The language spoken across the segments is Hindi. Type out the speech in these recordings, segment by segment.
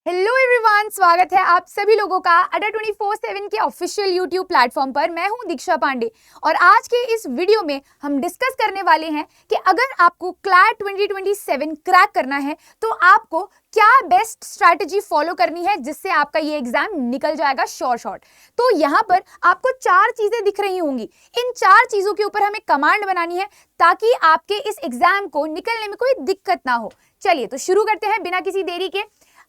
हेलो एवरीवन, स्वागत है आप सभी लोगों का अड्डा 24/7 के ऑफिशियल यूट्यूब प्लेटफॉर्म पर। मैं हूं दीक्षा पांडे और आज के इस वीडियो में हम डिस्कस करने वाले हैं कि अगर आपको क्लैट 2027 क्रैक करना है तो आपको क्या बेस्ट स्ट्रैटेजी फॉलो करनी है जिससे आपका ये एग्जाम निकल जाएगा शॉर्ट। तो यहाँ पर आपको 4 चीजें दिख रही होंगी। इन 4 चीजों के ऊपर हमें कमांड बनानी है ताकि आपके इस एग्जाम को निकलने में कोई दिक्कत ना हो। चलिए तो शुरू करते हैं बिना किसी देरी के।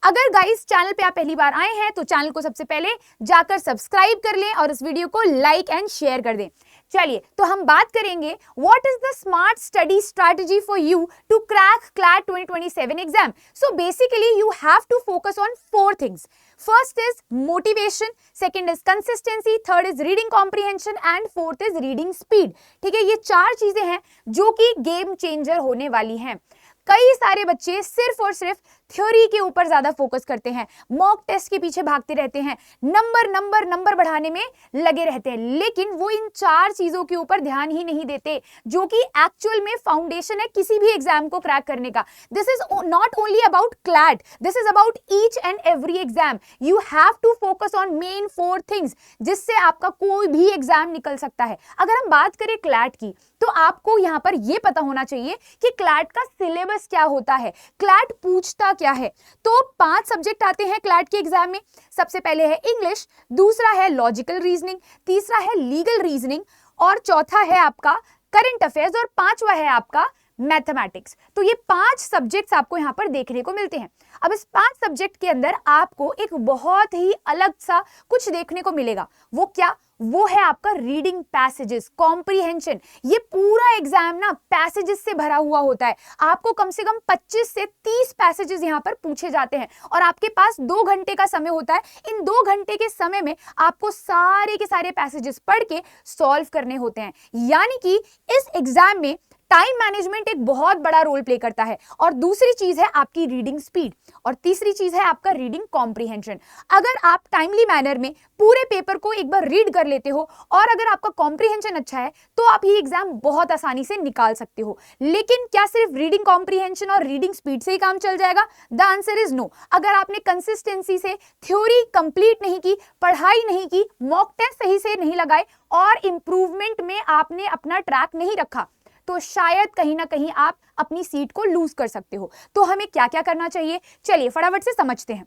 अगर गाइस चैनल पे आप पहली बार आए हैं तो चैनल को सबसे पहले जाकर सब्सक्राइब कर लें और इस वीडियो को लाइक एंड शेयर कर दें। चलिए तो हम बात करेंगे what is the smart study strategy for you to crack CLAT 2027 exam. So basically you have to focus on 4 things. First is motivation, second is consistency, third is reading comprehension and fourth is reading speed. ठीक है, ये 4 चीजें हैं जो कि गेम चेंजर होने वाली हैं। कई सारे बच्चे सिर्फ और सिर्फ थ्योरी के ऊपर ज्यादा फोकस करते हैं, मॉक टेस्ट के पीछे भागते रहते हैं, नंबर बढ़ाने में लगे रहते हैं, लेकिन वो इन 4 चीजों के ऊपर ध्यान ही नहीं देते जो कि एक्चुअल में फाउंडेशन है किसी भी एग्जाम को क्रैक करने का। This is not only about CLAT, this is about each and every exam. You have to focus on main 4 things जिससे आपका कोई भी एग्जाम निकल सकता है। अगर हम बात करें क्लैट की तो आपको यहां पर यह पता होना चाहिए कि क्लैट का सिलेबस क्या होता है, क्लैट पूछता क्या है। तो 5 सब्जेक्ट आते हैं क्लैट के एग्जाम में। सबसे पहले है इंग्लिश, दूसरा है लॉजिकल रीजनिंग, तीसरा है लीगल रीजनिंग और चौथा है आपका करंट अफेयर्स और 5वां है आपका मैथमेटिक्स। तो ये 5 सब्जेक्ट्स आपको यहां पर देखने को मिलते हैं। अब इस 5 सब्जेक्ट के अंदर आपको एक बहुत ही अलग सा कुछ देखने को मिलेगा। वो क्या? वो है आपका रीडिंग पैसेजेस, कॉम्प्रिहेंशन। ये पूरा एग्जाम ना पैसेजेस से भरा हुआ होता है। आपको कम से कम 25 से 30 पैसेजेस यहाँ पर पूछे जाते हैं और आपके पास 2 घंटे का समय होता है। इन 2 घंटे के समय में आपको सारे के सारे पैसेजेस पढ़ के सॉल्व करने होते हैं। यानी कि इस एग्जाम में टाइम मैनेजमेंट एक बहुत बड़ा रोल प्ले करता है और दूसरी चीज है आपकी रीडिंग स्पीड और तीसरी चीज है आपका रीडिंग कॉम्प्रिहेंशन। अगर आप टाइमली मैनर में पूरे पेपर को एक बार रीड कर लेते हो और अगर आपका कॉम्प्रिहेंशन अच्छा है तो आप ये एग्जाम बहुत आसानी से निकाल सकते हो। लेकिन क्या सिर्फ रीडिंग कॉम्प्रिहेंशन और रीडिंग स्पीड से ही काम चल जाएगा? The answer is no. अगर आपने कंसिस्टेंसी से थ्योरी कंप्लीट नहीं की, पढ़ाई नहीं की, मॉक टेस्ट सही से नहीं लगाए और इंप्रूवमेंट में आपने अपना ट्रैक नहीं रखा तो शायद कहीं ना कहीं आप अपनी सीट को लूज कर सकते हो। तो हमें क्या क्या करना चाहिए, चलिए फटाफट से समझते हैं।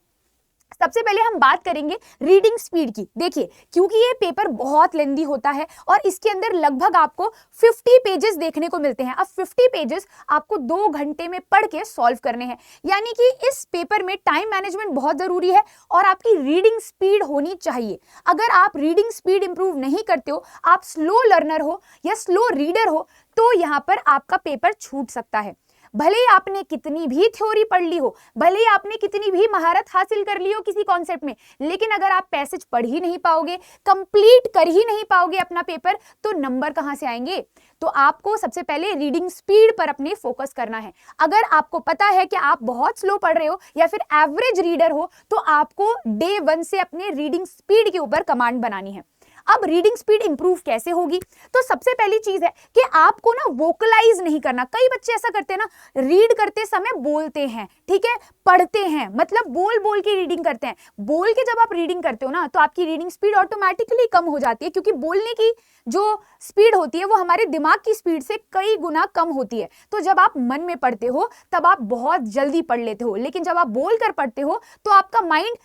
सबसे पहले हम बात करेंगे रीडिंग स्पीड की। देखिए, क्योंकि ये पेपर बहुत लेंदी होता है और इसके अंदर लगभग आपको 50 पेजेस देखने को मिलते हैं। अब 50 पेजेस आपको 2 घंटे में पढ़ के सॉल्व करने हैं। यानी कि इस पेपर में टाइम मैनेजमेंट बहुत जरूरी है और आपकी रीडिंग स्पीड होनी चाहिए। अगर आप रीडिंग स्पीड इंप्रूव नहीं करते हो, आप स्लो लर्नर हो या स्लो रीडर हो, तो यहां पर आपका पेपर छूट सकता है। भले ही आपने कितनी भी थ्योरी पढ़ ली हो, भले ही आपने कितनी भी महारत हासिल कर ली हो किसी कॉन्सेप्ट में, लेकिन अगर आप पैसेज पढ़ ही नहीं पाओगे, कंप्लीट कर ही नहीं पाओगे अपना पेपर, तो नंबर कहां से आएंगे? तो आपको सबसे पहले रीडिंग स्पीड पर अपने फोकस करना है। अगर आपको पता है कि आप बहुत स्लो पढ़ रहे हो या फिर एवरेज रीडर हो तो आपको डे 1 से अपने रीडिंग स्पीड के ऊपर कमांड बनानी है। अब रीडिंग स्पीड इंप्रूव कैसे होगी? तो सबसे पहली चीज है कि आपको ना वोकलाइज नहीं करना। कई बच्चे ऐसा करते हैं ना, रीड करते समय बोलते हैं, ठीक है, पढ़ते हैं, मतलब बोल बोल के रीडिंग करते हैं। बोल के जब आप रीडिंग करते हो ना तो आपकी रीडिंग स्पीड ऑटोमेटिकली कम हो जाती है, क्योंकि बोलने की जो स्पीड होती है वो हमारे दिमाग की स्पीड से कई गुना कम होती है। तो जब आप मन में पढ़ते हो तब आप बहुत जल्दी पढ़ लेते हो, लेकिन जब आप बोलकर पढ़ते हो तो आपका माइंड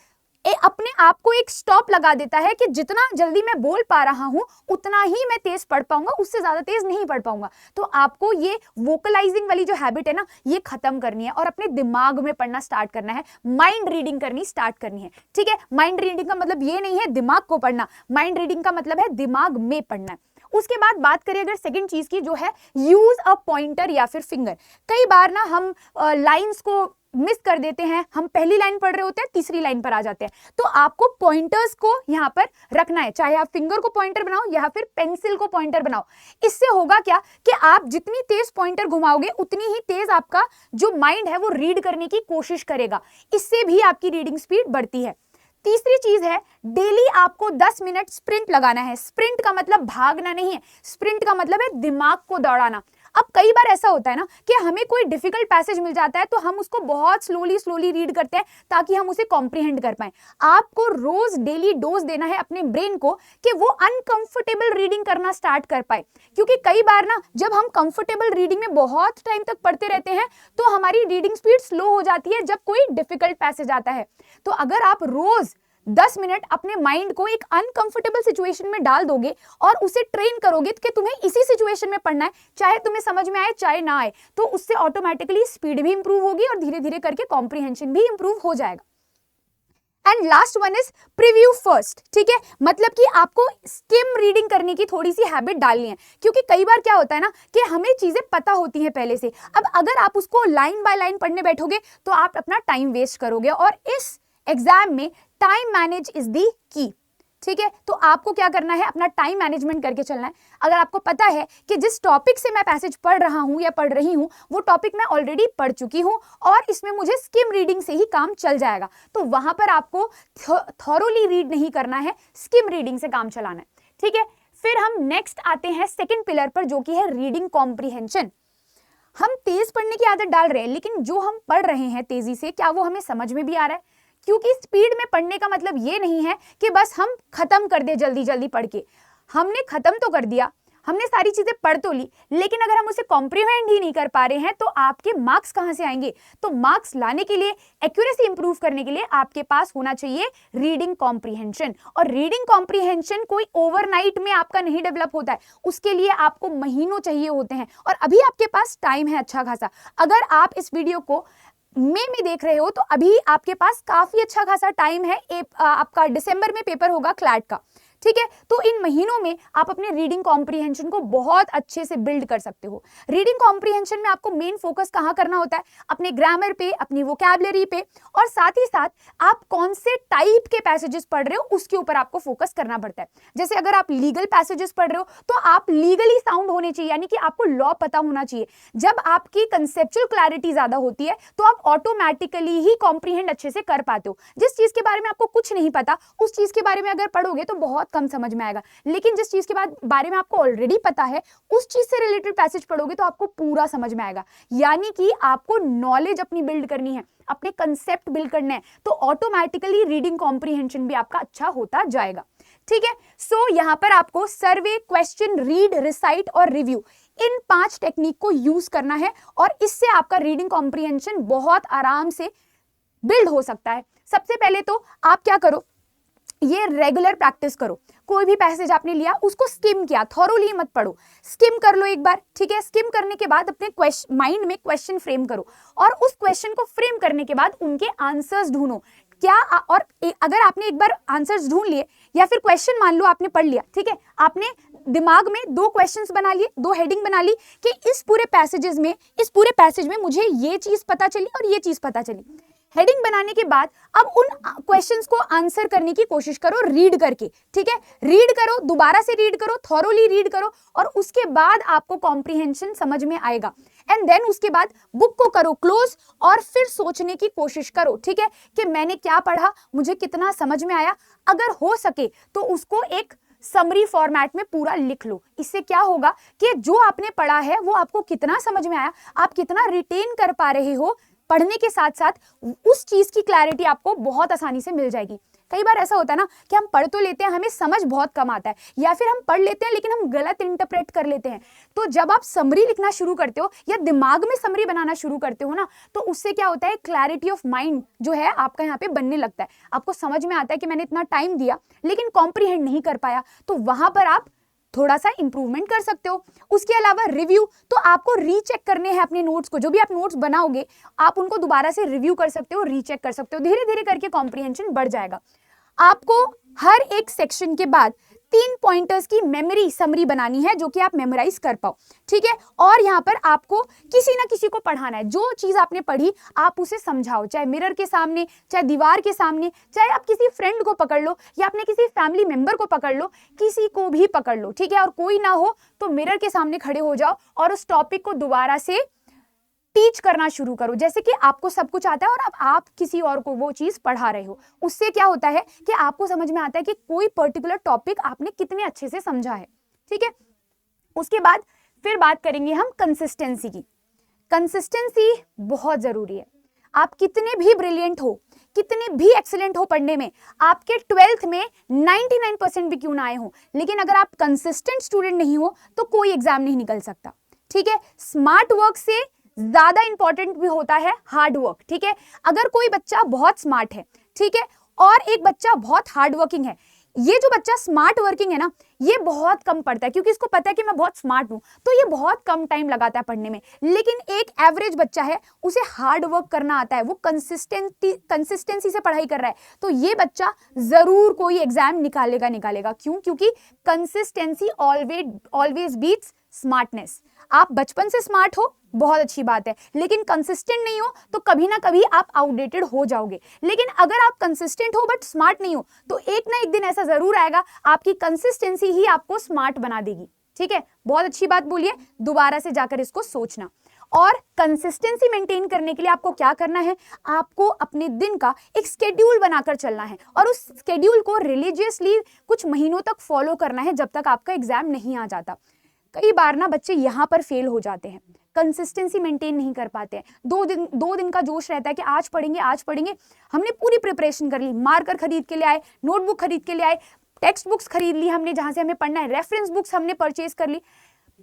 अपने आप को एक स्टॉप लगा देता है कि जितना जल्दी मैं बोल पा रहा हूं उतना ही मैं तेज पढ़ पाऊंगा, उससे ज्यादा तेज नहीं पढ़ पाऊंगा। तो आपको ये वोकलाइजिंग वाली जो हैबिट है ना, ये खत्म करनी है और अपने दिमाग में पढ़ना स्टार्ट करना है, माइंड रीडिंग करनी स्टार्ट करनी है। ठीक है, माइंड रीडिंग का मतलब ये नहीं है दिमाग को पढ़ना, माइंड रीडिंग का मतलब है दिमाग में पढ़ना है। उसके बाद बात करें अगर सेकंड चीज की, जो है यूज अ पॉइंटर या फिर फिंगर। कई बार ना हम लाइंस को मिस कर देते हैं, हम पहली लाइन पढ़ रहे होते हैं, तीसरी लाइन पर आ जाते हैं। तो आपको पॉइंटर्स को यहां पर रखना है, चाहे आप फिंगर को पॉइंटर बनाओ या फिर पेंसिल को पॉइंटर बनाओ। इससे होगा क्या कि आप जितनी तेज पॉइंटर घुमाओगे उतनी ही तेज आपका जो माइंड है वो रीड करने की कोशिश करेगा। इससे भी आपकी रीडिंग स्पीड बढ़ती है। तीसरी चीज है, डेली आपको 10 मिनट स्प्रिंट लगाना है। स्प्रिंट का मतलब भागना नहीं है, स्प्रिंट का मतलब है दिमाग को दौड़ाना। अब कई बार ऐसा होता है ना कि हमें कोई डिफिकल्ट पैसेज मिल जाता है तो हम उसको बहुत स्लोली रीड करते हैं ताकि हम उसे कॉम्प्रिहेंड कर पाए। आपको रोज डेली डोज देना है अपने ब्रेन को कि वो अनकंफर्टेबल रीडिंग करना स्टार्ट कर पाए, क्योंकि कई बार ना जब हम कंफर्टेबल रीडिंग में बहुत टाइम तक पढ़ते रहते हैं तो हमारी रीडिंग स्पीड स्लो हो जाती है जब कोई डिफिकल्ट पैसेज आता है। तो अगर आप रोज 10 मिनट अपने माइंड को एक अनकंफर्टेबल सिचुएशन में डाल दोगे और उसे ट्रेन करोगे कि तुम्हें इसी सिचुएशन में पढ़ना है, चाहे तुम्हें समझ में आए चाहे ना आए, तो उससे ऑटोमेटिकली स्पीड भी इंप्रूव होगी और धीरे धीरे करके कॉम्प्रिहेंशन भी इंप्रूव हो जाएगा। And last one is preview first, ठीक है, मतलब कि आपको स्किम रीडिंग करने की थोड़ी सी हैबिट डालनी है, क्योंकि कई बार क्या होता है ना कि हमें चीजें पता होती हैं पहले से। अब अगर आप उसको लाइन बाय लाइन पढ़ने बैठोगे तो आप अपना टाइम वेस्ट करोगे और इस एग्जाम में टाइम मैनेज इज दी की, ठीक है। तो आपको क्या करना है, अपना टाइम मैनेजमेंट करके चलना है। अगर आपको पता है कि जिस टॉपिक से मैं पैसेज पढ़ रहा हूं या पढ़ रही हूं वो टॉपिक मैं ऑलरेडी पढ़ चुकी हूं और इसमें मुझे स्किम रीडिंग से ही काम चल जाएगा, तो वहां पर आपको थॉरोली रीड नहीं करना है, स्किम रीडिंग से काम चलाना है, ठीक है। फिर हम नेक्स्ट आते हैं सेकेंड पिलर पर, जो कि है रीडिंग कॉम्प्रिहेंशन। हम तेज पढ़ने की आदत डाल रहे हैं, लेकिन जो हम पढ़ रहे हैं तेजी से, क्या वो हमें समझ में भी आ रहा है? क्योंकि स्पीड में पढ़ने का मतलब ये नहीं है कि बस हम खत्म कर दे जल्दी जल्दी पढ़ के। हमने खत्म तो कर दिया, हमने सारी चीजें पढ़ तो ली, लेकिन अगर हम उसे कॉम्प्रीहेंड ही नहीं कर पा रहे हैं तो आपके मार्क्स कहां से आएंगे? तो मार्क्स लाने के लिए, एक्यूरेसी इंप्रूव करने के लिए आपके पास होना चाहिए रीडिंग कॉम्प्रीहेंशन। और रीडिंग कॉम्प्रीहेंशन कोई ओवरनाइट में आपका नहीं डेवलप होता है, उसके लिए आपको महीनों चाहिए होते हैं। और अभी आपके पास टाइम है अच्छा खासा। अगर आप इस वीडियो को मई में देख रहे हो तो अभी आपके पास काफी अच्छा खासा टाइम है। आपका दिसंबर में पेपर होगा क्लैट का, ठीक है। तो इन महीनों में आप अपने रीडिंग कॉम्प्रिहेंशन को बहुत अच्छे से बिल्ड कर सकते हो। रीडिंग कॉम्प्रिहेंशन में आपको मेन फोकस कहाँ करना होता है? अपने ग्रामर पे, अपनी वोकैबुलरी पे, और साथ ही साथ आप कौन से टाइप के पैसेजेस पढ़ रहे हो उसके ऊपर आपको फोकस करना पड़ता है। जैसे अगर आप लीगल पैसेजेस पढ़ रहे हो तो आप लीगली साउंड होने चाहिए, यानी कि आपको लॉ पता होना चाहिए। जब आपकी कंसेप्चुअल क्लैरिटी ज्यादा होती है तो आप ऑटोमेटिकली ही कॉम्प्रिहेंड अच्छे से कर पाते हो। जिस चीज के बारे में आपको कुछ नहीं पता, उस चीज के बारे में अगर पढ़ोगे तो बहुत कम समझ में आएगा, लेकिन जिस चीज के बारे में आपको ऑलरेडी पता है उस चीज से रिलेटेड पैसेज पढ़ोगे तो आपको पूरा समझ में आएगा। यानी कि आपको नॉलेज अपनी बिल्ड करनी है, अपने कंसेप्ट बिल्ड करना है, तो ऑटोमेटिकली रीडिंग कॉम्प्रिहेंशन भी आपका अच्छा होता जाएगा, ठीक है। सो यहां पर आपको सर्वे, क्वेश्चन, रीड, रिसाइट और रिव्यू, इन 5 टेक्निक को यूज करना है और इससे आपका रीडिंग कॉम्प्रिहेंशन बहुत आराम से बिल्ड हो सकता है। सबसे पहले तो आप क्या करो, ये रेगुलर प्रैक्टिस करो। कोई भी पैसेज आपने लिया उसको स्किम किया, थॉरोली मत पढ़ो, स्किम कर लो एक बार, ठीक है। स्किम करने के बाद अपने माइंड में क्वेश्चन फ्रेम करो और उस क्वेश्चन को फ्रेम करने के बाद उनके आंसर्स ढूंढो। क्या और अगर आपने एक बार आंसर्स ढूंढ लिए या फिर क्वेश्चन मान लो आपने पढ़ लिया, ठीक है, आपने दिमाग में 2 क्वेश्चंस बना लिए, 2 हेडिंग बना ली कि इस पूरे पैसेज में मुझे ये चीज पता चली और ये चीज पता चली। हेडिंग बनाने के बाद अब उन क्वेश्चंस को आंसर करने की कोशिश करो रीड करके, ठीक है। रीड करो, दोबारा से रीड करो, थॉरोली रीड करो और उसके बाद आपको कॉम्प्रिहेंशन समझ में आएगा। एंड देन उसके बाद बुक को करो क्लोज और फिर सोचने की कोशिश करो, ठीक है, कि मैंने क्या पढ़ा, मुझे कितना समझ में आया। अगर हो सके तो उसको एक समरी फॉर्मेट में पूरा लिख लो। इससे क्या होगा कि जो आपने पढ़ा है वो आपको कितना समझ में आया, आप कितना रिटेन कर पा रहे हो, पढ़ने के साथ साथ उस चीज की क्लैरिटी आपको बहुत आसानी से मिल जाएगी। कई बार ऐसा होता है ना कि हम पढ़ तो लेते हैं, हमें समझ बहुत कम आता है, या फिर हम पढ़ लेते हैं लेकिन हम गलत इंटरप्रेट कर लेते हैं। तो जब आप समरी लिखना शुरू करते हो या दिमाग में समरी बनाना शुरू करते हो ना, तो उससे क्या होता है, क्लैरिटी ऑफ माइंड जो है आपका यहाँ पे बनने लगता है। आपको समझ में आता है कि मैंने इतना टाइम दिया लेकिन कॉम्प्रिहेंड नहीं कर पाया, तो वहां पर आप थोड़ा सा इंप्रूवमेंट कर सकते हो। उसके अलावा रिव्यू, तो आपको रीचेक करने हैं अपने नोट्स को। जो भी आप नोट्स बनाओगे आप उनको दोबारा से रिव्यू कर सकते हो, रीचेक कर सकते हो। धीरे धीरे करके कॉम्प्रिहेंशन बढ़ जाएगा। आपको हर एक सेक्शन के बाद 3 पॉइंटर्स की मेमोरी समरी बनानी है जो कि आप मेमोराइज कर पाओ, ठीक है। और यहाँ पर आपको किसी ना किसी को पढ़ाना है। जो चीज आपने पढ़ी आप उसे समझाओ, चाहे मिरर के सामने, चाहे दीवार के सामने, चाहे आप किसी फ्रेंड को पकड़ लो या अपने किसी फैमिली मेंबर को पकड़ लो, किसी को भी पकड़ लो, ठीक है। और कोई ना हो तो मिरर के सामने खड़े हो जाओ और उस टॉपिक को दोबारा से टीच करना शुरू करो, जैसे कि आपको सब कुछ आता है और अब आप किसी और को वो चीज पढ़ा रहे हो। उससे क्या होता है कि आपको समझ में आता है कि कोई पर्टिकुलर टॉपिक आपने कितने अच्छे से समझा है, ठीक है। उसके बाद फिर बात करेंगे हम कंसिस्टेंसी की। कंसिस्टेंसी बहुत जरूरी है। आप कितने भी ब्रिलियंट हो, कितने भी एक्सीलेंट हो पढ़ने में, आपके 12th में 99% भी क्यों ना आए हो, लेकिन अगर आप कंसिस्टेंट स्टूडेंट नहीं हो तो कोई एग्जाम नहीं निकल सकता। ठीक है, स्मार्ट वर्क से ज्यादा इंपॉर्टेंट भी होता है हार्ड वर्क। ठीक है, अगर कोई बच्चा बहुत स्मार्ट है, ठीक है, और एक बच्चा बहुत हार्ड वर्किंग है, ये जो बच्चा स्मार्ट वर्किंग है ना, ये बहुत कम पढ़ता है क्योंकि इसको पता है कि मैं बहुत स्मार्ट हूं, तो ये बहुत कम टाइम लगाता है पढ़ने में। लेकिन एक एवरेज बच्चा है, उसे हार्ड वर्क करना आता है, वो कंसिस्टेंसी से पढ़ाई कर रहा है, तो ये बच्चा जरूर कोई एग्जाम निकालेगा। क्यों? क्योंकि कंसिस्टेंसी ऑलवेज बीट्स स्मार्टनेस। आप बचपन से स्मार्ट हो, बहुत अच्छी बात है, लेकिन कंसिस्टेंट नहीं हो तो कभी ना कभी आप आउटडेटेड हो जाओगे। लेकिन अगर आप कंसिस्टेंट हो बट स्मार्ट नहीं हो, तो एक ना एक दिन ऐसा जरूर आएगा, आपकी कंसिस्टेंसी ही आपको स्मार्ट बना देगी। ठीक है, बहुत अच्छी बात बोलिए, दोबारा से जाकर इसको सोचना। और कंसिस्टेंसी मेंटेन करने के लिए आपको क्या करना है, आपको अपने दिन का एक स्केड्यूल बनाकर चलना है और उस स्केड्यूल को रिलीजियसली कुछ महीनों तक फॉलो करना है, जब तक आपका एग्जाम नहीं आ जाता। कई बार ना बच्चे यहाँ पर फेल हो जाते हैं, कंसिस्टेंसी मेंटेन नहीं कर पाते हैं। दो दिन का जोश रहता है कि आज पढ़ेंगे, हमने पूरी प्रिपरेशन कर ली, मार्कर खरीद के ले आए, नोटबुक खरीद के ले आए, टेक्स्ट बुक्स खरीद ली हमने जहां से हमें पढ़ना है, रेफरेंस बुक्स हमने परचेज कर ली,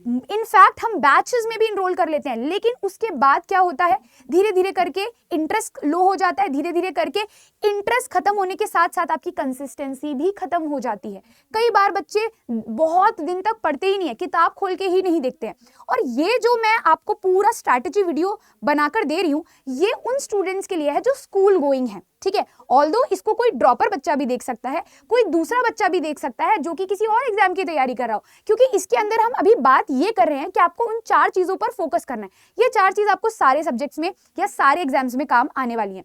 इनफैक्ट हम बैचेस में भी इनरोल कर लेते हैं। लेकिन उसके बाद क्या होता है, धीरे धीरे करके इंटरेस्ट लो हो जाता है, धीरे धीरे करके इंटरेस्ट खत्म होने के साथ साथ आपकी कंसिस्टेंसी भी खत्म हो जाती है। कई बार बच्चे बहुत दिन तक पढ़ते ही नहीं है, किताब खोल के ही नहीं देखते हैं। और ये जो मैं आपको पूरा स्ट्रैटेजी वीडियो बनाकर दे रही हूँ, ये उन स्टूडेंट्स के लिए है जो स्कूल गोइंग है। ठीक है, ऑल्दो इसको कोई ड्रॉपर बच्चा भी देख सकता है, कोई दूसरा बच्चा भी देख सकता है जो कि किसी और एग्जाम की तैयारी कर रहा हो, क्योंकि इसके अंदर हम अभी बात ये कर रहे हैं कि आपको उन 4 चीजों पर फोकस करना है। ये 4 चीज आपको सारे सब्जेक्ट्स में या सारे एग्जाम्स में काम आने वाली हैं।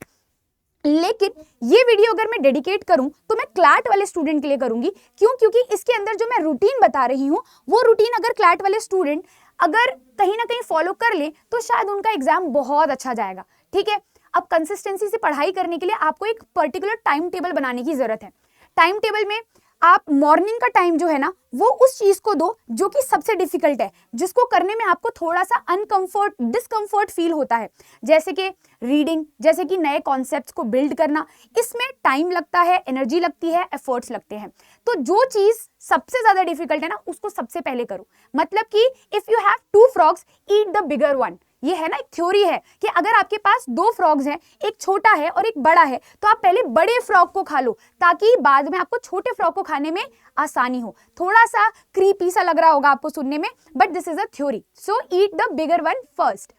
लेकिन ये वीडियो अगर मैं डेडिकेट करूं तो मैं क्लैट वाले स्टूडेंट के लिए करूंगी। क्यों? क्योंकि इसके अंदर जो मैं रूटीन बता रही हूं, वो रूटीन अगर क्लैट वाले स्टूडेंट अगर कहीं ना कहीं फॉलो कर ले तो शायद उनका एग्जाम बहुत अच्छा जाएगा। ठीक है, अब कंसिस्टेंसी से पढ़ाई करने के लिए आपको एक पर्टिकुलर टाइम टेबल बनाने की जरूरत है। टाइम टेबल में आप मॉर्निंग का टाइम जो है ना, वो उस चीज को दो जो कि सबसे डिफिकल्ट है, जिसको करने में आपको थोड़ा सा डिस्कंफर्ट फील होता है, जैसे कि रीडिंग, जैसे कि नए कॉन्सेप्ट्स को बिल्ड करना। इसमें टाइम लगता है, एनर्जी लगती है, एफर्ट्स लगते हैं। तो जो चीज सबसे ज्यादा डिफिकल्ट है ना, उसको सबसे पहले करो। मतलब कि if you have 2 frogs, eat the bigger one. ये है ना, एक थ्योरी है कि अगर आपके पास 2 फ्रॉग्स हैं, एक छोटा है और एक बड़ा है, तो आप पहले बड़े फ्रॉग को खा लो ताकि बाद में आपको छोटे फ्रॉग को खाने में आसानी हो। थोड़ा सा क्रीपी सा लग रहा होगा आपको सुनने में, but this is a theory. So eat the bigger one first.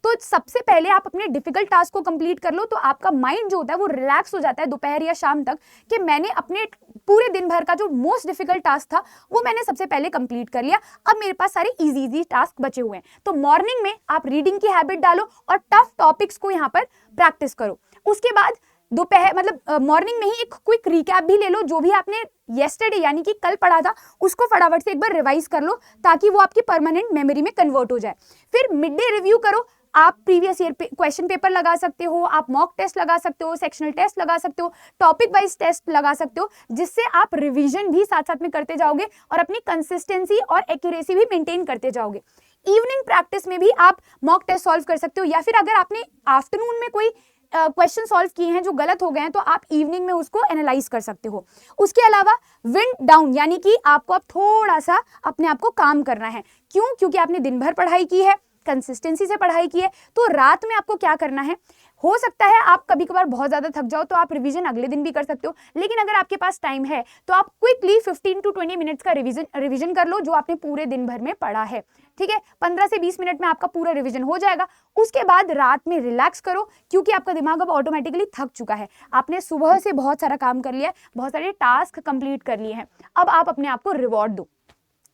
तो सबसे पहले आप अपने डिफिकल्ट टास्क को कंप्लीट कर लो, तो आपका माइंड जो होता है वो रिलैक्स हो जाता है दोपहर या शाम तक कि मैंने अपने पूरे दिन भर का जो मोस्ट डिफिकल्ट टास्क था वो मैंने सबसे पहले कंप्लीट कर लिया, अब मेरे पास सारे इजी टास्क बचे हुए हैं। तो मॉर्निंग में आप रीडिंग की हैबिट डालो और टफ टॉपिक्स को यहाँ पर प्रैक्टिस करो। उसके बाद दोपहर मतलब मॉर्निंग में ही एक क्विक रिकैप भी ले लो, जो भी आपने येस्टरडे यानी कि कल पढ़ा था उसको फटाफट से एक बार रिवाइज कर लो ताकि वो आपकी परमानेंट मेमोरी में कन्वर्ट हो जाए। फिर मिड डे रिव्यू करो। आप प्रीवियस ईयर क्वेश्चन पेपर लगा सकते हो, आप मॉक टेस्ट लगा सकते हो, सेक्शनल टेस्ट लगा सकते हो, टॉपिक वाइज टेस्ट लगा सकते हो, जिससे आप रिवीजन भी साथ साथ में करते जाओगे और अपनी कंसिस्टेंसी और एक्यूरेसी भी मेंटेन करते जाओगे। इवनिंग प्रैक्टिस में भी आप मॉक टेस्ट सॉल्व कर सकते हो, या फिर अगर आपने आफ्टरनून में कोई क्वेश्चन सॉल्व किए हैं जो गलत हो गए हैं तो आप इवनिंग में उसको एनालाइज कर सकते हो। उसके अलावा विंड डाउन यानी कि आपको अब थोड़ा सा अपने आप को काम करना है। क्यों? क्योंकि आपने दिन भर पढ़ाई की है, कंसिस्टेंसी से पढ़ाई की है, तो रात में आपको क्या करना है, हो सकता है आप कभी कभार बहुत ज्यादा थक जाओ तो आप रिवीजन अगले दिन भी कर सकते हो, लेकिन अगर आपके पास टाइम है तो आप क्विकली 15 to 20 मिनट्स का रिवीजन कर लो जो आपने पूरे दिन भर में पढ़ा है। ठीक है, 15 से 20 मिनट में आपका पूरा रिवीजन हो जाएगा। उसके बाद रात में रिलैक्स करो, क्योंकि आपका दिमाग अब ऑटोमेटिकली थक चुका है। आपने सुबह से बहुत सारा काम कर लिया है, बहुत सारे टास्क कंप्लीट कर लिए हैं, अब आप अपने आप को रिवॉर्ड दो।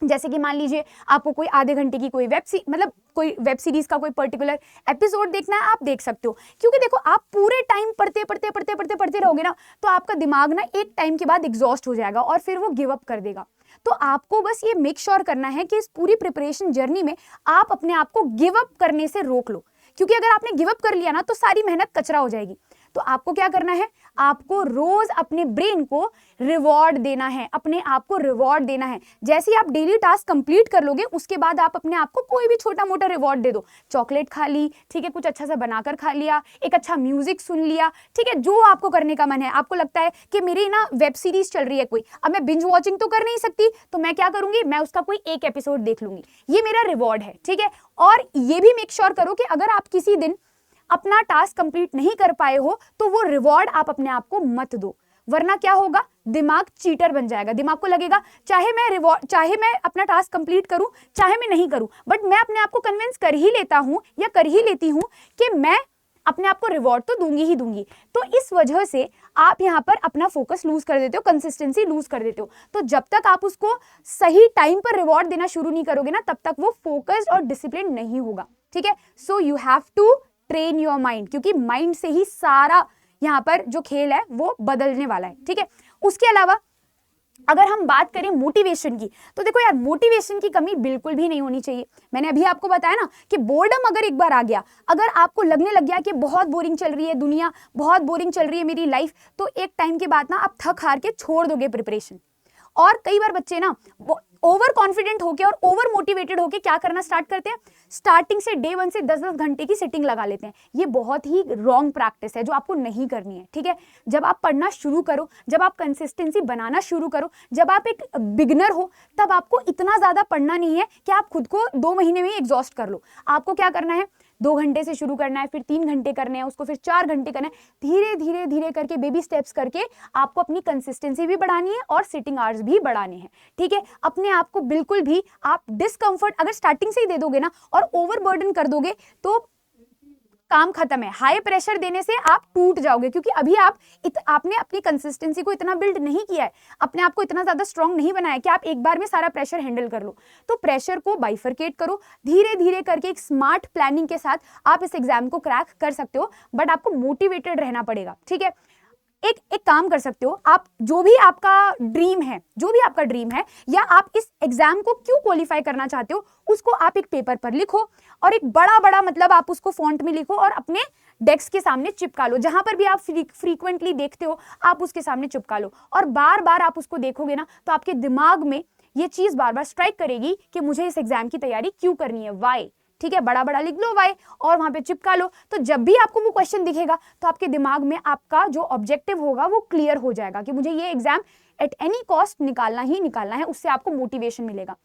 जैसे कि मान लीजिए आपको कोई आधे घंटे की कोई वेब सीरीज का कोई पर्टिकुलर एपिसोड देखना है, आप देख सकते हो। क्योंकि देखो, आप पूरे टाइम पढ़ते रहोगे ना तो आपका दिमाग ना एक टाइम के बाद एग्जॉस्ट हो जाएगा और फिर वो गिव अप कर देगा। तो आपको बस ये मेक श्योर करना है कि इस पूरी प्रिपरेशन जर्नी में आप अपने आप को गिव अप करने से रोक लो, क्योंकि अगर आपने गिव अप कर लिया ना तो सारी मेहनत कचरा हो जाएगी। तो आपको क्या करना है, आपको रोज अपने ब्रेन को रिवॉर्ड देना है, अपने आप को रिवॉर्ड देना है। जैसे ही आप डेली टास्क कंप्लीट कर लोगे उसके बाद आप अपने आप को कोई भी छोटा मोटा रिवॉर्ड दे दो। चॉकलेट खा ली, ठीक है, कुछ अच्छा सा बनाकर खा लिया, एक अच्छा म्यूजिक सुन लिया, ठीक है, जो आपको करने का मन है। आपको लगता है कि मेरी ना वेब सीरीज चल रही है कोई, अब मैं बिंज वॉचिंग तो कर नहीं सकती, तो मैं क्या करूंगी, मैं उसका कोई एक एपिसोड देख लूंगी, ये मेरा रिवॉर्ड है, ठीक है। और ये भी मेक श्योर करो कि अगर आप किसी दिन अपना टास्क कंप्लीट नहीं कर पाए हो तो वो रिवॉर्ड आप अपने आप को मत दो, वरना क्या होगा, दिमाग चीटर बन जाएगा। दिमाग को लगेगा चाहे मैं अपना टास्क कंप्लीट करूं चाहे मैं नहीं करूं, बट मैं अपने आप को कन्विंस कर ही लेता हूं या कर ही लेती हूं कि मैं अपने आप को रिवॉर्ड तो दूंगी ही दूंगी। तो इस वजह से आप यहाँ पर अपना फोकस लूज कर देते हो, कंसिस्टेंसी लूज कर देते हो। तो जब तक आप उसको सही टाइम पर रिवॉर्ड देना शुरू नहीं करोगे ना, तब तक वो फोकस्ड और डिसिप्लिन नहीं होगा, ठीक है। So you have to train your mind, क्योंकि माइंड से ही सारा यहाँ पर जो खेल है वो बदलने वाला है, ठीक है। उसके अलावा अगर हम बात करें मोटिवेशन की, तो देखो यार, मोटिवेशन की कमी बिल्कुल भी नहीं होनी चाहिए। मैंने अभी आपको बताया ना कि बोर्डम अगर एक बार आ गया, अगर आपको लगने लग गया कि बहुत बोरिंग चल रही है दुनिया, बहुत बोरिंग चल रही है मेरी लाइफ, तो एक टाइम के बाद ना आप थक हार के छोड़ दोगे प्रिपरेशन। और कई बार बच्चे ना ओवर कॉन्फिडेंट होके और ओवर मोटिवेटेड होके क्या करना स्टार्ट करते हैं, स्टार्टिंग से डे 1 से 10-10 घंटे की सिटिंग लगा लेते हैं। ये बहुत ही रॉन्ग प्रैक्टिस है जो आपको नहीं करनी है, ठीक है। जब आप पढ़ना शुरू करो, जब आप कंसिस्टेंसी बनाना शुरू करो, जब आप एक बिगनर हो, तब आपको इतना ज्यादा पढ़ना नहीं है कि आप खुद को 2 महीने में एग्जॉस्ट कर लो। आपको क्या करना है, 2 घंटे से शुरू करना है, फिर 3 घंटे करने हैं, उसको फिर 4 घंटे करना है। धीरे धीरे धीरे करके बेबी स्टेप्स करके आपको अपनी कंसिस्टेंसी भी बढ़ानी है और सिटिंग आवर्स भी बढ़ाने हैं, ठीक है। अपने आप को बिल्कुल भी आप डिस्कंफर्ट अगर स्टार्टिंग से ही दे दोगे ना और ओवरबर्डन कर दोगे तो काम खत्म है। हाई प्रेशर देने से आप टूट जाओगे, क्योंकि अभी आपने अपनी कंसिस्टेंसी को इतना बिल्ड नहीं किया है, अपने आप को इतना ज्यादा स्ट्रांग नहीं बनाया कि आप एक बार में सारा प्रेशर हैंडल कर लो। तो प्रेशर को बाइफरकेट करो, धीरे धीरे करके एक स्मार्ट प्लानिंग के साथ आप इस एग्जाम को क्रैक कर सकते हो, बट आपको मोटिवेटेड रहना पड़ेगा, ठीक है। एक काम कर सकते हो, आप जो भी आपका ड्रीम है या आप इस एग्जाम को क्यों क्वालिफाई करना चाहते हो, उसको आप एक पेपर पर लिखो और एक बड़ा मतलब आप उसको फॉन्ट में लिखो और अपने डेस्क के सामने चिपका लो। जहां पर भी आप फ्रीक्वेंटली देखते हो आप उसके सामने चिपका लो, और बार बार आप उसको देखोगे ना तो आपके दिमाग में ये चीज बार बार स्ट्राइक करेगी कि मुझे इस एग्जाम की तैयारी क्यों करनी है, वाई, ठीक है। बड़ा लिख लो वाई और वहां पे चिपका लो। तो जब भी आपको वो क्वेश्चन दिखेगा तो आपके दिमाग में आपका जो ऑब्जेक्टिव होगा वो क्लियर हो जाएगा कि मुझे ये एग्जाम एट एनी कॉस्ट निकालना ही निकालना है। उससे आपको मोटिवेशन मिलेगा।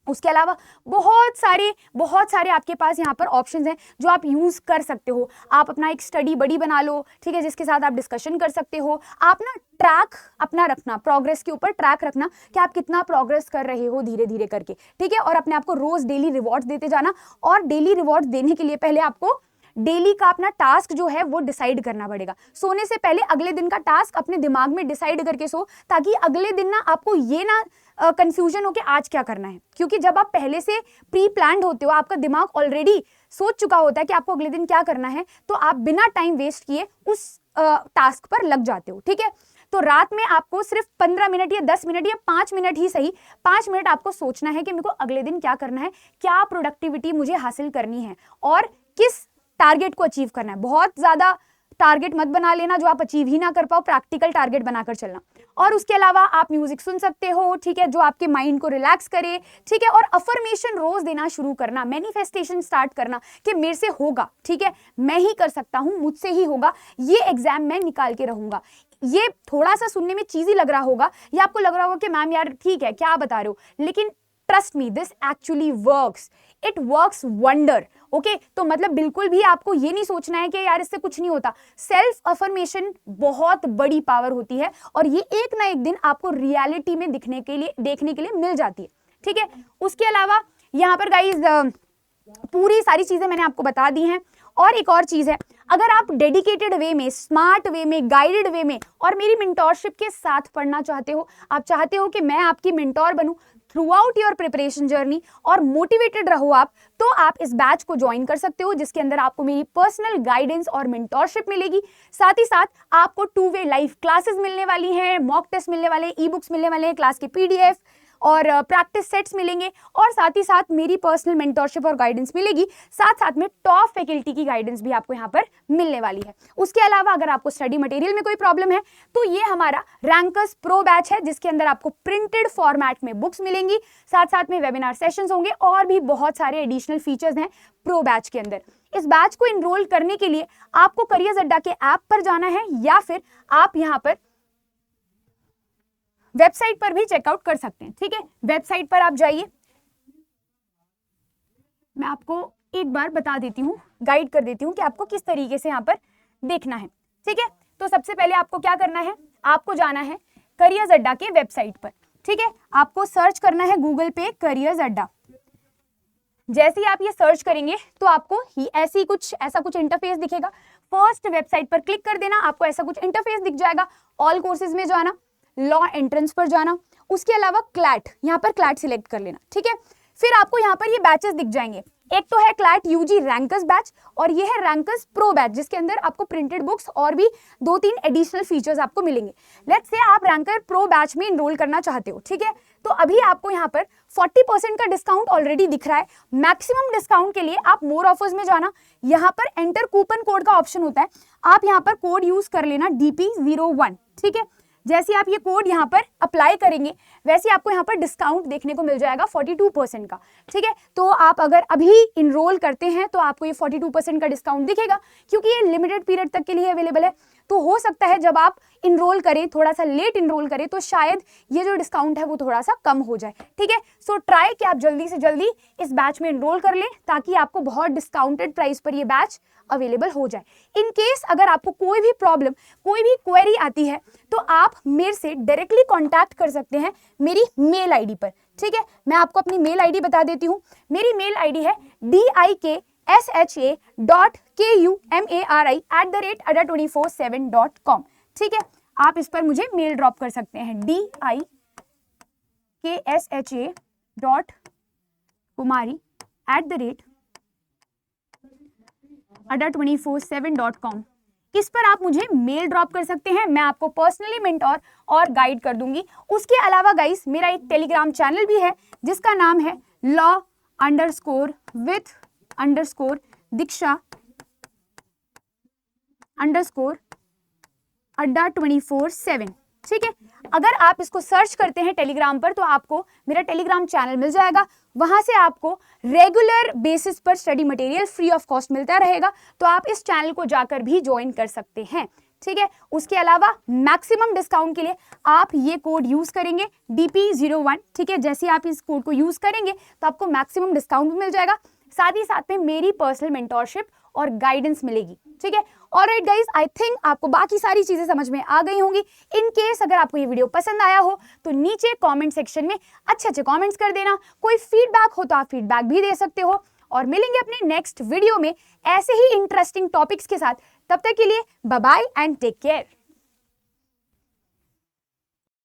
उसके अलावा बहुत सारे आपके पास यहाँ पर ऑप्शंस हैं जो आप यूज कर सकते हो। आप अपना एक स्टडी बडी बना लो, ठीक है, जिसके साथ आप डिस्कशन कर सकते हो। आप ना ट्रैक अपना रखना, प्रोग्रेस के ऊपर ट्रैक रखना कि आप कितना प्रोग्रेस कर रहे हो धीरे धीरे करके, ठीक है। और अपने आप को रोज डेली रिवॉर्ड्स देते जाना, और डेली रिवॉर्ड्स देने के लिए पहले आपको डेली का अपना टास्क जो है वो डिसाइड करना पड़ेगा। सोने से पहले अगले दिन का टास्क अपने दिमाग में डिसाइड करके सो, ताकि अगले दिन ना आपको ये ना कंफ्यूजन हो कि आज क्या करना है। क्योंकि जब आप पहले से प्री प्लान्ड होते हो, आपका दिमाग ऑलरेडी सोच चुका होता है कि आपको अगले दिन क्या करना है, तो आप बिना टाइम वेस्ट किए उस टास्क पर लग जाते हो, ठीक है। तो रात में आपको सिर्फ 15 मिनट या 10 मिनट या 5 मिनट ही सही, 5 मिनट आपको सोचना है कि मेरे को अगले दिन क्या करना है, क्या प्रोडक्टिविटी मुझे हासिल करनी है और किस टारगेट को अचीव करना है। बहुत ज्यादा टारगेट मत बना लेना जो आप अचीव ही ना कर पाओ, प्रैक्टिकल टारगेट बनाकर चलना। और उसके अलावा आप म्यूजिक सुन सकते हो, ठीक है, जो आपके माइंड को रिलैक्स करे, ठीक है। और अफर्मेशन रोज देना शुरू करना, मैनिफेस्टेशन स्टार्ट करना कि मेरे से होगा, ठीक है, मैं ही कर सकता हूं, मुझसे ही होगा, ये एग्जाम मैं निकाल के रहूंगा। ये थोड़ा सा सुनने में चीजी लग रहा होगा, या आपको लग रहा होगा कि मैम यार ठीक है क्या बता रहे हो, लेकिन trust me, this actually works, it works wonder, okay. तो मतलब बिल्कुल भी आपको ये नहीं सोचना है कि यार इससे कुछ नहीं होता। सेल्फ अफर्मेशन बहुत बड़ी पावर होती है, और ये एक ना एक दिन आपको रियलिटी में देखने के लिए मिल जाती है, ठीक है। उसके अलावा यहाँ पर गाइज पूरी सारी चीजें मैंने आपको बता दी हैं। और एक और चीज है, अगर आप डेडिकेटेड वे में, स्मार्ट वे में, गाइडेड वे में और मेरी मेंटोरशिप के साथ पढ़ना चाहते हो, आप चाहते हो कि मैं आपकी मेंटोर बनूं throughout your preparation journey और मोटिवेटेड रहो आप, तो आप इस बैच को ज्वाइन कर सकते हो, जिसके अंदर आपको मेरी पर्सनल गाइडेंस और मेंटोरशिप मिलेगी। साथ ही साथ आपको 2 वे लाइव क्लासेस मिलने वाली हैं, मॉक टेस्ट मिलने वाले, ई बुक्स मिलने वाले हैं, क्लास के PDF, और प्रैक्टिस सेट्स मिलेंगे और साथ ही साथ मेरी पर्सनल मेंटरशिप और गाइडेंस मिलेगी, साथ साथ में टॉप फैकल्टी की गाइडेंस भी आपको यहाँ पर मिलने वाली है। उसके अलावा अगर आपको स्टडी मटेरियल में कोई प्रॉब्लम है तो ये हमारा रैंकर्स प्रो बैच है, जिसके अंदर आपको प्रिंटेड फॉर्मेट में बुक्स मिलेंगी, साथ साथ में वेबिनार सेशंस होंगे और भी बहुत सारे एडिशनल फीचर्स हैं प्रो बैच के अंदर। इस बैच को इनरोल करने के लिए आपको करियर्स अड्डा के ऐप पर जाना है या फिर आप यहाँ पर वेबसाइट पर भी चेकआउट कर सकते हैं। ठीक है, वेबसाइट पर आप जाइए, मैं आपको एक बार बता देती हूँ, गाइड कर देती हूँ कि आपको किस तरीके से यहाँ पर देखना है। ठीक है, तो सबसे पहले आपको क्या करना है, आपको जाना है करियर्स अड्डा के वेबसाइट पर। ठीक है, आपको सर्च करना है गूगल पे करियर्स अड्डा। जैसे ही आप ये सर्च करेंगे तो आपको ऐसा कुछ इंटरफेस दिखेगा। फर्स्ट वेबसाइट पर क्लिक कर देना, आपको ऐसा कुछ इंटरफेस दिख जाएगा। ऑल कोर्सेज में जाना, लॉ एंट्रेंस पर जाना, उसके अलावा क्लैट, यहाँ पर क्लैट सिलेक्ट कर लेना। ठीक है, फिर आपको यहाँ पर ये बैचेस दिख जाएंगे। एक तो है क्लैट यूजी रैंकर्स बैच और ये है रैंकर्स प्रो बैच, जिसके अंदर आपको प्रिंटेड बुक्स और भी 2-3 एडिशनल फीचर्स आपको मिलेंगे। लेट्स से आप रैंकर प्रो बैच में इनरोल करना चाहते हो। ठीक है, तो अभी आपको यहाँ पर 40% का डिस्काउंट ऑलरेडी दिख रहा है। मैक्सिमम डिस्काउंट के लिए आप मोर ऑफर्स में जाना, यहाँ पर एंटर कूपन कोड का ऑप्शन होता है, आप यहाँ पर कोड यूज कर लेना DP01। ठीक है, जैसे आप ये कोड यहाँ पर अप्लाई करेंगे वैसे आपको यहाँ पर डिस्काउंट देखने को मिल जाएगा 42% का। ठीक है, तो आप अगर अभी इनरोल करते हैं तो आपको ये 42% का डिस्काउंट दिखेगा, क्योंकि ये लिमिटेड पीरियड तक के लिए अवेलेबल है। तो हो सकता है जब आप इनरोल करें, थोड़ा सा लेट इनरोल करें, तो शायद ये जो डिस्काउंट है वो थोड़ा सा कम हो जाए। ठीक है, सो ट्राई कि आप जल्दी से जल्दी इस बैच में इनरोल कर लें ताकि आपको बहुत डिस्काउंटेड प्राइस पर ये बैच अवेलेबल हो जाए। इन केस अगर आपको कोई भी प्रॉब्लम, कोई भी क्वेरी आती है तो आप मेरे से डायरेक्टली कांटेक्ट कर सकते हैं मेरी मेल आईडी पर। ठीक है, मैं आपको अपनी मेल आईडी बता देती हूँ। मेरी मेल आईडी है dikshA.kumari@ada247.com। ठीक है, आप इस पर मुझे मेल ड्रॉप कर सकते हैं dikshA.kumari@ada247.com। इस पर आप मुझे मेल ड्रॉप कर सकते हैं, मैं आपको पर्सनली मेंटोर और गाइड कर दूंगी। उसके अलावा गाइस मेरा एक टेलीग्राम चैनल भी है जिसका नाम है law_with_Diksha_Adda247। ठीक है, अगर आप इसको सर्च करते हैं टेलीग्राम पर तो आपको मेरा टेलीग्राम चैनल मिल जाएगा। वहां से आपको रेगुलर बेसिस पर study material free of cost मिलता रहेगा, तो आप इस चैनल को जाकर भी ज्वाइन कर सकते हैं। ठीक है, उसके अलावा मैक्सिमम डिस्काउंट के लिए आप ये कोड यूज करेंगे DP01। ठीक है, जैसे आप इस कोड को यूज करेंगे तो आपको मैक्सिमम डिस्काउंट भी मिल जाएगा, साथ ही साथ में मेरी पर्सनल मेंटोरशिप और गाइडेंस मिलेगी। ठीक है, ऑलराइट गाइस, आई थिंक आपको बाकी सारी चीजें समझ में आ गई होंगी। इन केस अगर आपको ये वीडियो पसंद आया हो तो नीचे कमेंट सेक्शन में अच्छे कमेंट्स कर देना। कोई फीडबैक हो तो आप फीडबैक भी दे सकते हो, और मिलेंगे अपने नेक्स्ट वीडियो में ऐसे ही इंटरेस्टिंग टॉपिक्स के साथ। तब तक के लिए bye bye and take care.